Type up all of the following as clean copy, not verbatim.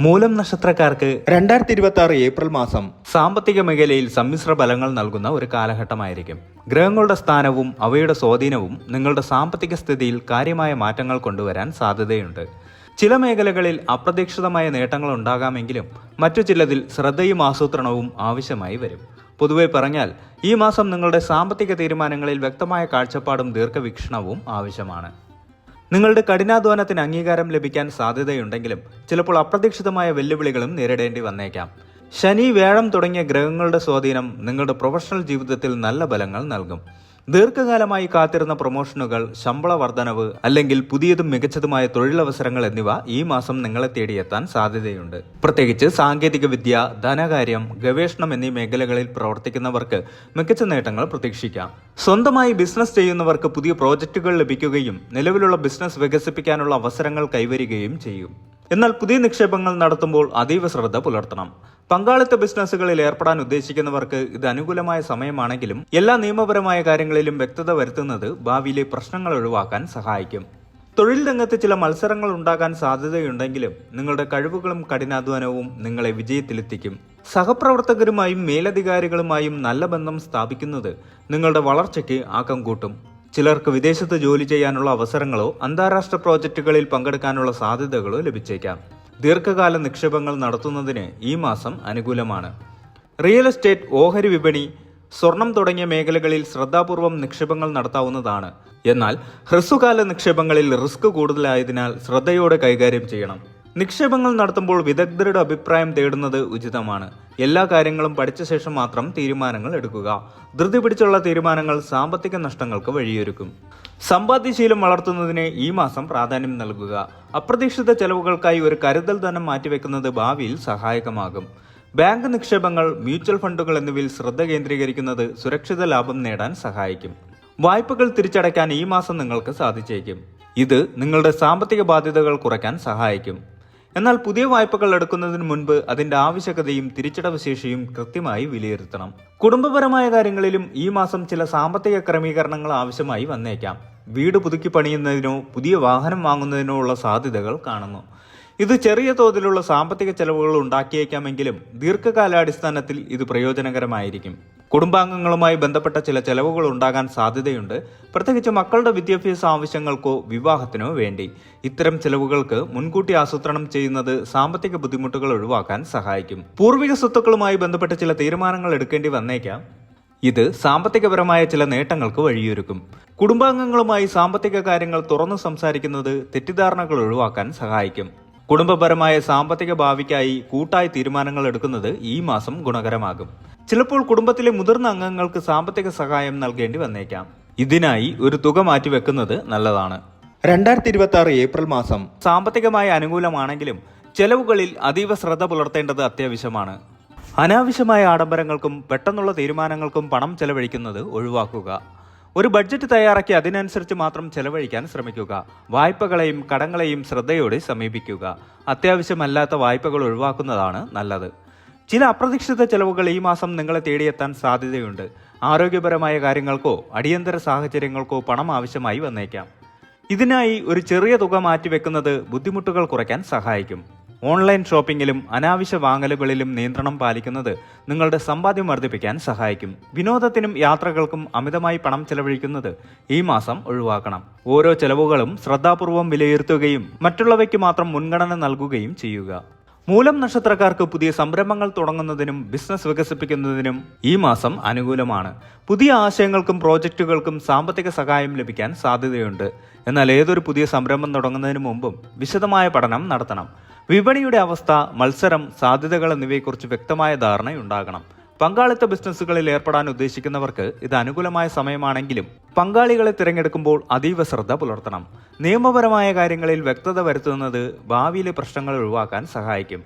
മൂലം നക്ഷത്രക്കാർക്ക് 2026 ഏപ്രിൽ മാസം സാമ്പത്തിക മേഖലയിൽ സമ്മിശ്ര ഫലങ്ങൾ നൽകുന്ന ഒരു കാലഘട്ടമായിരിക്കും. ഗ്രഹങ്ങളുടെ സ്ഥാനവും അവയുടെ സ്വാധീനവും നിങ്ങളുടെ സാമ്പത്തിക സ്ഥിതിയിൽ കാര്യമായ മാറ്റങ്ങൾ കൊണ്ടുവരാൻ സാധ്യതയുണ്ട്. ചില മേഖലകളിൽ അപ്രതീക്ഷിതമായ നേട്ടങ്ങൾ ഉണ്ടാകാമെങ്കിലും മറ്റു ചിലതിൽ ശ്രദ്ധയും ആസൂത്രണവും ആവശ്യമായി വരും. പൊതുവെ പറഞ്ഞാൽ ഈ മാസം നിങ്ങളുടെ സാമ്പത്തിക തീരുമാനങ്ങളിൽ വ്യക്തമായ കാഴ്ചപ്പാടും ദീർഘവീക്ഷണവും ആവശ്യമാണ്. നിങ്ങളുടെ കഠിനാധ്വാനത്തിന് അംഗീകാരം ലഭിക്കാൻ സാധ്യതയുണ്ടെങ്കിലും ചിലപ്പോൾ അപ്രതീക്ഷിതമായ വെല്ലുവിളികളും നേരിടേണ്ടി വന്നേക്കാം. ശനി, വ്യാഴം തുടങ്ങിയ ഗ്രഹങ്ങളുടെ സ്വാധീനം നിങ്ങളുടെ പ്രൊഫഷണൽ ജീവിതത്തിൽ നല്ല ഫലങ്ങൾ നൽകും. ദീർഘകാലമായി കാത്തിരുന്ന പ്രൊമോഷനുകൾ, ശമ്പള വർധനവ് അല്ലെങ്കിൽ പുതിയതും മികച്ചതുമായ തൊഴിലവസരങ്ങൾ എന്നിവ ഈ മാസം നിങ്ങളെ തേടിയെത്താൻ സാധ്യതയുണ്ട്. പ്രത്യേകിച്ച് സാങ്കേതിക വിദ്യ, ധനകാര്യം, ഗവേഷണം എന്നീ മേഖലകളിൽ പ്രവർത്തിക്കുന്നവർക്ക് മികച്ച നേട്ടങ്ങൾ പ്രതീക്ഷിക്കാം. സ്വന്തമായി ബിസിനസ് ചെയ്യുന്നവർക്ക് പുതിയ പ്രോജക്റ്റുകൾ ലഭിക്കുകയും നിലവിലുള്ള ബിസിനസ് വികസിപ്പിക്കാനുള്ള അവസരങ്ങൾ കൈവരികയും ചെയ്യും. എന്നാൽ പുതിയ നിക്ഷേപങ്ങൾ നടത്തുമ്പോൾ അതീവ ശ്രദ്ധ പുലർത്തണം. പങ്കാളിത്ത ബിസിനസ്സുകളിൽ ഏർപ്പെടാൻ ഉദ്ദേശിക്കുന്നവർക്ക് ഇത് അനുകൂലമായ സമയമാണെങ്കിലും എല്ലാ നിയമപരമായ കാര്യങ്ങളിലും വ്യക്തത വരുത്തുന്നത് ഭാവിയിലെ പ്രശ്നങ്ങൾ ഒഴിവാക്കാൻ സഹായിക്കും. തൊഴിൽ രംഗത്ത് ചില മത്സരങ്ങൾ ഉണ്ടാകാൻ സാധ്യതയുണ്ടെങ്കിലും നിങ്ങളുടെ കഴിവുകളും കഠിനാധ്വാനവും നിങ്ങളെ വിജയത്തിലെത്തിക്കും. സഹപ്രവർത്തകരുമായും മേലധികാരികളുമായും നല്ല ബന്ധം സ്ഥാപിക്കുന്നത് നിങ്ങളുടെ വളർച്ചയ്ക്ക് ആക്കം കൂട്ടും. ചിലർക്ക് വിദേശത്ത് ജോലി ചെയ്യാനുള്ള അവസരങ്ങളോ അന്താരാഷ്ട്ര പ്രോജക്റ്റുകളിൽ പങ്കെടുക്കാനുള്ള സാധ്യതകളോ ലഭിച്ചേക്കാം. ദീർഘകാല നിക്ഷേപങ്ങൾ നടത്തുന്നതിന് ഈ മാസം അനുകൂലമാണ്. റിയൽ എസ്റ്റേറ്റ്, ഓഹരി വിപണി, സ്വർണം തുടങ്ങിയ മേഖലകളിൽ ശ്രദ്ധാപൂർവം നിക്ഷേപങ്ങൾ നടത്താവുന്നതാണ്. എന്നാൽ ഹ്രസ്വകാല നിക്ഷേപങ്ങളിൽ റിസ്ക് കൂടുതലായതിനാൽ ശ്രദ്ധയോടെ കൈകാര്യം ചെയ്യണം. നിക്ഷേപങ്ങൾ നടത്തുമ്പോൾ വിദഗ്ധരുടെ അഭിപ്രായം തേടുന്നത് ഉചിതമാണ്. എല്ലാ കാര്യങ്ങളും പഠിച്ച ശേഷം മാത്രം തീരുമാനങ്ങൾ എടുക്കുക. ധൃതി പിടിച്ചുള്ള തീരുമാനങ്ങൾ സാമ്പത്തിക നഷ്ടങ്ങൾക്ക് വഴിയൊരുക്കും. സമ്പാദ്യശീലം വളർത്തുന്നതിന് ഈ മാസം പ്രാധാന്യം നൽകുക. അപ്രതീക്ഷിത ചെലവുകൾക്കായി ഒരു കരുതൽ ധനം മാറ്റിവെക്കുന്നത് ഭാവിയിൽ സഹായകമാകും. ബാങ്ക് നിക്ഷേപങ്ങൾ, മ്യൂച്വൽ ഫണ്ടുകൾ എന്നിവയിൽ ശ്രദ്ധ കേന്ദ്രീകരിക്കുന്നത് സുരക്ഷിത ലാഭം നേടാൻ സഹായിക്കും. വായ്പകൾ തിരിച്ചടയ്ക്കാൻ ഈ മാസം നിങ്ങൾക്ക് സാധിച്ചേക്കും. ഇത് നിങ്ങളുടെ സാമ്പത്തിക ബാധ്യതകൾ കുറയ്ക്കാൻ സഹായിക്കും. എന്നാൽ പുതിയ വായ്പകൾ എടുക്കുന്നതിന് മുൻപ് അതിന്റെ ആവശ്യകതയും തിരിച്ചടവ് ശേഷിയും കൃത്യമായി വിലയിരുത്തണം. കുടുംബപരമായ കാര്യങ്ങളിലും ഈ മാസം ചില സാമ്പത്തിക ക്രമീകരണങ്ങൾ ആവശ്യമായി വന്നേക്കാം. വീട് പുതുക്കി പണിയുന്നതിനോ പുതിയ വാഹനം വാങ്ങുന്നതിനോ ഉള്ള സാധ്യതകൾ കാണുന്നു. ഇത് ചെറിയ തോതിലുള്ള സാമ്പത്തിക ചെലവുകൾ ഉണ്ടാക്കിയേക്കാമെങ്കിലും ദീർഘകാലാടിസ്ഥാനത്തിൽ ഇത് പ്രയോജനകരമായിരിക്കും. കുടുംബാംഗങ്ങളുമായി ബന്ധപ്പെട്ട ചില ചെലവുകൾ ഉണ്ടാകാൻ സാധ്യതയുണ്ട്, പ്രത്യേകിച്ച് മക്കളുടെ വിദ്യാഭ്യാസ ആവശ്യങ്ങൾക്കോ വിവാഹത്തിനോ വേണ്ടി. ഇത്തരം ചെലവുകൾക്ക് മുൻകൂട്ടി ആസൂത്രണം ചെയ്യുന്നത് സാമ്പത്തിക ബുദ്ധിമുട്ടുകൾ ഒഴിവാക്കാൻ സഹായിക്കും. പൂർവിക സ്വത്തുക്കളുമായി ബന്ധപ്പെട്ട ചില തീരുമാനങ്ങൾ എടുക്കേണ്ടി വന്നേക്കാം. ഇത് സാമ്പത്തികപരമായ ചില നേട്ടങ്ങൾക്ക് വഴിയൊരുക്കും. കുടുംബാംഗങ്ങളുമായി സാമ്പത്തിക കാര്യങ്ങൾ തുറന്നു സംസാരിക്കുന്നത് തെറ്റിദ്ധാരണകൾ ഒഴിവാക്കാൻ സഹായിക്കും. കുടുംബപരമായ സാമ്പത്തിക ഭാവിക്കായി കൂട്ടായി തീരുമാനങ്ങൾ എടുക്കുന്നത് ഈ മാസം ഗുണകരമാകും. ചിലപ്പോൾ കുടുംബത്തിലെ മുതിർന്ന അംഗങ്ങൾക്ക് സാമ്പത്തിക സഹായം നൽകേണ്ടി വന്നേക്കാം. ഇതിനായി ഒരു തുക മാറ്റിവെക്കുന്നത് നല്ലതാണ്. 2026 ഏപ്രിൽ മാസം സാമ്പത്തികമായി അനുകൂലമാണെങ്കിലും ചെലവുകളിൽ അതീവ ശ്രദ്ധ പുലർത്തേണ്ടത് അത്യാവശ്യമാണ്. അനാവശ്യമായ ആഡംബരങ്ങൾക്കും പെട്ടെന്നുള്ള തീരുമാനങ്ങൾക്കും പണം ചെലവഴിക്കുന്നത് ഒഴിവാക്കുക. ഒരു ബഡ്ജറ്റ് തയ്യാറാക്കി അതിനനുസരിച്ച് മാത്രം ചെലവഴിക്കാൻ ശ്രമിക്കുക. വായ്പകളെയും കടങ്ങളെയും ശ്രദ്ധയോടെ സമീപിക്കുക. അത്യാവശ്യമല്ലാത്ത വായ്പകൾ ഒഴിവാക്കുന്നതാണ് നല്ലത്. ചില അപ്രതീക്ഷിത ചെലവുകൾ ഈ മാസം നിങ്ങളെ തേടിയെത്താൻ സാധ്യതയുണ്ട്. ആരോഗ്യപരമായ കാര്യങ്ങൾക്കോ അടിയന്തര സാഹചര്യങ്ങൾക്കോ പണം ആവശ്യമായി വന്നേക്കാം. ഇതിനായി ഒരു ചെറിയ തുക മാറ്റിവെക്കുന്നത് ബുദ്ധിമുട്ടുകൾ കുറയ്ക്കാൻ സഹായിക്കും. ഓൺലൈൻ ഷോപ്പിംഗിലും അനാവശ്യ വാങ്ങലുകളിലും നിയന്ത്രണം പാലിക്കുന്നത് നിങ്ങളുടെ സമ്പാദ്യം വർദ്ധിപ്പിക്കാൻ സഹായിക്കും. വിനോദത്തിനും യാത്രകൾക്കും അമിതമായി പണം ചെലവഴിക്കുന്നത് ഈ മാസം ഒഴിവാക്കണം. ഓരോ ചെലവുകളും ശ്രദ്ധാപൂർവം വിലയിരുത്തുകയും മറ്റുള്ളവയ്ക്ക് മാത്രം മുൻഗണന നൽകുകയും ചെയ്യുക. മൂലം നക്ഷത്രക്കാർക്ക് പുതിയ സംരംഭങ്ങൾ തുടങ്ങുന്നതിനും ബിസിനസ് വികസിപ്പിക്കുന്നതിനും ഈ മാസം അനുകൂലമാണ്. പുതിയ ആശയങ്ങൾക്കും പ്രോജക്റ്റുകൾക്കും സാമ്പത്തിക സഹായം ലഭിക്കാൻ സാധ്യതയുണ്ട്. എന്നാൽ ഏതൊരു പുതിയ സംരംഭം തുടങ്ങുന്നതിന് മുമ്പും വിശദമായ പഠനം നടത്തണം. വിപണിയുടെ അവസ്ഥ, മത്സരം, സാധ്യതകൾ എന്നിവയെക്കുറിച്ച് വ്യക്തമായ ധാരണയുണ്ടാകണം. പങ്കാളിത്ത ബിസിനസ്സുകളിൽ ഏർപ്പെടാൻ ഉദ്ദേശിക്കുന്നവർക്ക് ഇത് അനുകൂലമായ സമയമാണെങ്കിലും പങ്കാളികളെ തിരഞ്ഞെടുക്കുമ്പോൾ അതീവ ശ്രദ്ധ പുലർത്തണം. നിയമപരമായ കാര്യങ്ങളിൽ വ്യക്തത വരുത്തുന്നത് ഭാവിയിലെ പ്രശ്നങ്ങൾ ഒഴിവാക്കാൻ സഹായിക്കും.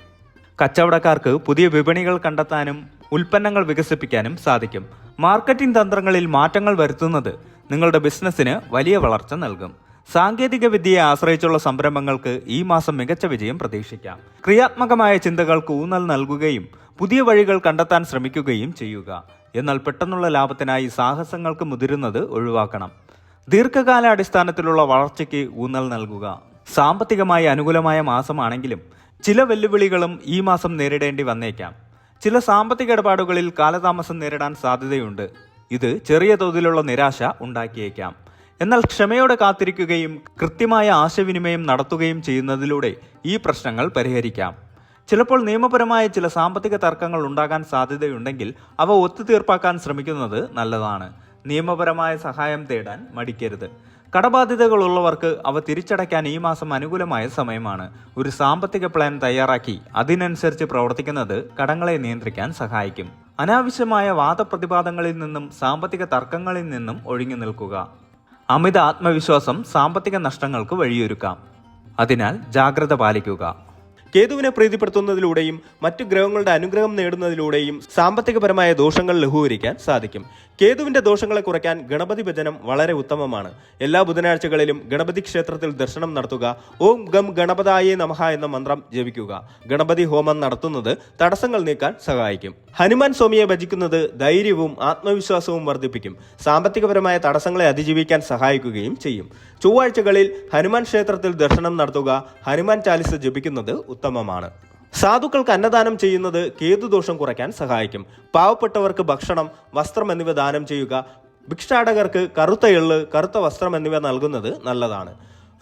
കച്ചവടക്കാർക്ക് പുതിയ വിപണികൾ കണ്ടെത്താനും ഉൽപ്പന്നങ്ങൾ വികസിപ്പിക്കാനും സാധിക്കും. മാർക്കറ്റിംഗ് തന്ത്രങ്ങളിൽ മാറ്റങ്ങൾ വരുത്തുന്നത് നിങ്ങളുടെ ബിസിനസ്സിന് വലിയ വളർച്ച നൽകും. സാങ്കേതിക വിദ്യയെ ആശ്രയിച്ചുള്ള സംരംഭങ്ങൾക്ക് ഈ മാസം മികച്ച വിജയം പ്രതീക്ഷിക്കാം. ക്രിയാത്മകമായ ചിന്തകൾക്ക് ഊന്നൽ നൽകുകയും പുതിയ വഴികൾ കണ്ടെത്താൻ ശ്രമിക്കുകയും ചെയ്യുക. എന്നാൽ പെട്ടെന്നുള്ള ലാഭത്തിനായി സാഹസങ്ങൾക്ക് മുതിരുന്നത് ഒഴിവാക്കണം. ദീർഘകാല അടിസ്ഥാനത്തിലുള്ള വളർച്ചയ്ക്ക് ഊന്നൽ നൽകുക. സാമ്പത്തികമായി അനുകൂലമായ മാസമാണെങ്കിലും ചില വെല്ലുവിളികളും ഈ മാസം നേരിടേണ്ടി വന്നേക്കാം. ചില സാമ്പത്തിക ഇടപാടുകളിൽ കാലതാമസം നേരിടാൻ സാധ്യതയുണ്ട്. ഇത് ചെറിയ തോതിലുള്ള നിരാശ ഉണ്ടാക്കിയേക്കാം. എന്നാൽ ക്ഷമയോടെ കാത്തിരിക്കുകയും കൃത്യമായ ആശയവിനിമയം നടത്തുകയും ചെയ്യുന്നതിലൂടെ ഈ പ്രശ്നങ്ങൾ പരിഹരിക്കാം. ചിലപ്പോൾ നിയമപരമായ ചില സാമ്പത്തിക തർക്കങ്ങൾ ഉണ്ടാകാൻ സാധ്യതയുണ്ടെങ്കിൽ അവ ഒത്തുതീർപ്പാക്കാൻ ശ്രമിക്കുന്നത് നല്ലതാണ്. നിയമപരമായ സഹായം തേടാൻ മടിക്കരുത്. കടബാധ്യതകളുള്ളവർക്ക് അവ തിരിച്ചടയ്ക്കാൻ ഈ മാസം അനുകൂലമായ സമയമാണ്. ഒരു സാമ്പത്തിക പ്ലാൻ തയ്യാറാക്കി അതിനനുസരിച്ച് പ്രവർത്തിക്കുന്നത് കടങ്ങളെ നിയന്ത്രിക്കാൻ സഹായിക്കും. അനാവശ്യമായ വാദപ്രതിവാദങ്ങളിൽ നിന്നും സാമ്പത്തിക തർക്കങ്ങളിൽ നിന്നും ഒഴിഞ്ഞു നിൽക്കുക. അമിത ആത്മവിശ്വാസം സാമ്പത്തിക നഷ്ടങ്ങൾക്ക് വഴിയൊരുക്കാം. അതിനാൽ ജാഗ്രത പാലിക്കുക. കേതുവിനെ പ്രീതിപ്പെടുത്തുന്നതിലൂടെയും മറ്റു ഗ്രഹങ്ങളുടെ അനുഗ്രഹം നേടുന്നതിലൂടെയും സാമ്പത്തികപരമായ ദോഷങ്ങൾ ലഘൂകരിക്കാൻ സാധിക്കും. കേതുവിന്റെ ദോഷങ്ങളെ കുറയ്ക്കാൻ ഗണപതി ഭജനം വളരെ ഉത്തമമാണ്. എല്ലാ ബുധനാഴ്ചകളിലും ഗണപതി ക്ഷേത്രത്തിൽ ദർശനം നടത്തുക. ഓം ഗം ഗണപതായേ നമഃ എന്ന മന്ത്രം ജപിക്കുക. ഗണപതി ഹോമം നടത്തുന്നത് തടസ്സങ്ങൾ നീക്കാൻ സഹായിക്കും. ഹനുമാൻ സ്വാമിയെ ഭജിക്കുന്നത് ധൈര്യവും ആത്മവിശ്വാസവും വർദ്ധിപ്പിക്കും. സാമ്പത്തികപരമായ തടസ്സങ്ങളെ അതിജീവിക്കാൻ സഹായിക്കുകയും ചെയ്യും. ചൊവ്വാഴ്ചകളിൽ ഹനുമാൻ ക്ഷേത്രത്തിൽ ദർശനം നടത്തുക. ഹനുമാൻ ചാലിസ ജപിക്കുന്നത് ഉത്തമമാണ്. സാധുക്കൾക്ക് അന്നദാനം ചെയ്യുന്നത് കേതുദോഷം കുറയ്ക്കാൻ സഹായിക്കും. പാവപ്പെട്ടവർക്ക് ഭക്ഷണം, വസ്ത്രം എന്നിവ ദാനം ചെയ്യുക. ഭിക്ഷാടകർക്ക് കറുത്ത എള്ള്, കറുത്ത വസ്ത്രം എന്നിവ നൽകുന്നത് നല്ലതാണ്.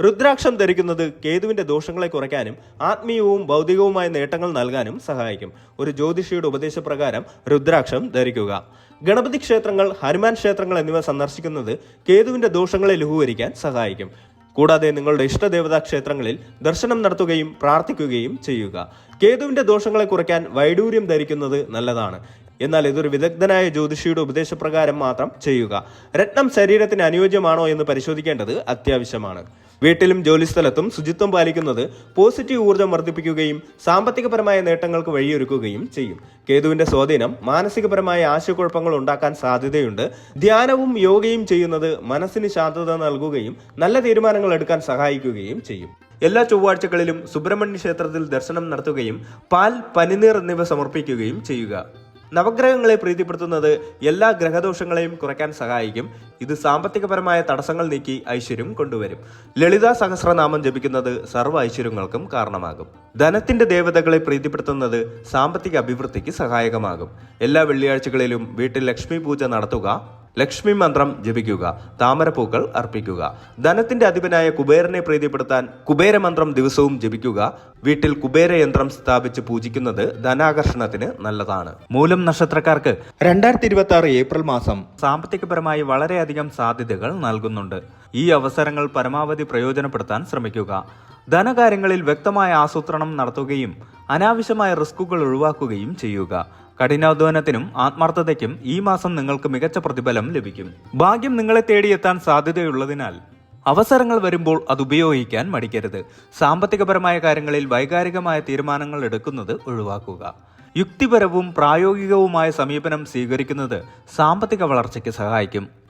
രുദ്രാക്ഷം ധരിക്കുന്നത് കേതുവിന്റെ ദോഷങ്ങളെ കുറയ്ക്കാനും ആത്മീയവും ഭൗതികവുമായ നേട്ടങ്ങൾ നൽകാനും സഹായിക്കും. ഒരു ജ്യോതിഷിയുടെ ഉപദേശപ്രകാരം രുദ്രാക്ഷം ധരിക്കുക. ഗണപതി ക്ഷേത്രങ്ങൾ, ഹനുമാൻ ക്ഷേത്രങ്ങൾ എന്നിവ സന്ദർശിക്കുന്നത് കേതുവിന്റെ ദോഷങ്ങളെ ലഘൂകരിക്കാൻ സഹായിക്കും. കൂടാതെ നിങ്ങളുടെ ഇഷ്ടദേവതാ ക്ഷേത്രങ്ങളിൽ ദർശനം നടത്തുകയും പ്രാർത്ഥിക്കുകയും ചെയ്യുക. കേതുവിന്റെ ദോഷങ്ങളെ കുറയ്ക്കാൻ വൈഡൂര്യം ധരിക്കുന്നത് നല്ലതാണ്. എന്നാൽ ഇതൊരു വിദഗ്ധനായ ജ്യോതിഷിയുടെ ഉപദേശപ്രകാരം മാത്രം ചെയ്യുക. രത്നം ശരീരത്തിന് അനുയോജ്യമാണോ എന്ന് പരിശോധിക്കേണ്ടത് അത്യാവശ്യമാണ്. വീട്ടിലും ജോലിസ്ഥലത്തും ശുചിത്വം പാലിക്കുന്നത് പോസിറ്റീവ് ഊർജ്ജം വർദ്ധിപ്പിക്കുകയും സാമ്പത്തികപരമായ നേട്ടങ്ങൾക്ക് വഴിയൊരുക്കുകയും ചെയ്യും. കേതുവിന്റെ സ്വാധീനം മാനസികപരമായ ആശയക്കുഴപ്പങ്ങൾ ഉണ്ടാക്കാൻ സാധ്യതയുണ്ട്. ധ്യാനവും യോഗയും ചെയ്യുന്നത് മനസ്സിന് ശാന്തത നൽകുകയും നല്ല തീരുമാനങ്ങൾ എടുക്കാൻ സഹായിക്കുകയും ചെയ്യും. എല്ലാ ചൊവ്വാഴ്ചകളിലും സുബ്രഹ്മണ്യ ക്ഷേത്രത്തിൽ ദർശനം നടത്തുകയും പാൽ, പനിനീർ എന്നിവ സമർപ്പിക്കുകയും ചെയ്യുക. നവഗ്രഹങ്ങളെ പ്രീതിപ്പെടുത്തുന്നത് എല്ലാ ഗ്രഹദോഷങ്ങളെയും കുറയ്ക്കാൻ സഹായിക്കും. ഇത് സാമ്പത്തികപരമായ തടസ്സങ്ങൾ നീക്കി ഐശ്വര്യം കൊണ്ടുവരും. ലളിതാ സഹസ്രനാമം ജപിക്കുന്നത് സർവ്വ ഐശ്വര്യങ്ങൾക്കും കാരണമാകും. ധനത്തിന്റെ ദേവതകളെ പ്രീതിപ്പെടുത്തുന്നത് സാമ്പത്തിക അഭിവൃദ്ധിക്ക് സഹായകമാകും. എല്ലാ വെള്ളിയാഴ്ചകളിലും വീട്ടിൽ ലക്ഷ്മി പൂജ നടത്തുക. ലക്ഷ്മി മന്ത്രം ജപിക്കുക. താമരപ്പൂക്കൾ അർപ്പിക്കുക. ധനത്തിന്റെ അധിപനായ കുബേരനെ പ്രീതിപ്പെടുത്താൻ കുബേരമന്ത്രം ദിവസവും ജപിക്കുക. വീട്ടിൽ കുബേരയന്ത്രം സ്ഥാപിച്ച് പൂജിക്കുന്നത് ധനാകർഷണത്തിന് നല്ലതാണ്. മൂലം നക്ഷത്രക്കാർക്ക് 2026 ഏപ്രിൽ മാസം സാമ്പത്തികപരമായി വളരെയധികം സാധ്യതകൾ നൽകുന്നുണ്ട്. ഈ അവസരങ്ങൾ പരമാവധി പ്രയോജനപ്പെടുത്താൻ ശ്രമിക്കുക. ധനകാര്യങ്ങളിൽ വ്യക്തമായ ആസൂത്രണം നടത്തുകയും അനാവശ്യമായ റിസ്കുകൾ ഒഴിവാക്കുകയും ചെയ്യുക. കഠിനാധ്വാനത്തിനും ആത്മാർത്ഥതയ്ക്കും ഈ മാസം നിങ്ങൾക്ക് മികച്ച പ്രതിഫലം ലഭിക്കും. ഭാഗ്യം നിങ്ങളെ തേടിയെത്താൻ സാധ്യതയുള്ളതിനാൽ അവസരങ്ങൾ വരുമ്പോൾ അത് ഉപയോഗിക്കാൻ മടിക്കരുത്. സാമ്പത്തികപരമായ കാര്യങ്ങളിൽ വൈകാരികമായ തീരുമാനങ്ങൾ എടുക്കുന്നത് ഒഴിവാക്കുക. യുക്തിപരവും പ്രായോഗികവുമായ സമീപനം സ്വീകരിക്കുന്നത് സാമ്പത്തിക വളർച്ചയ്ക്ക് സഹായിക്കും.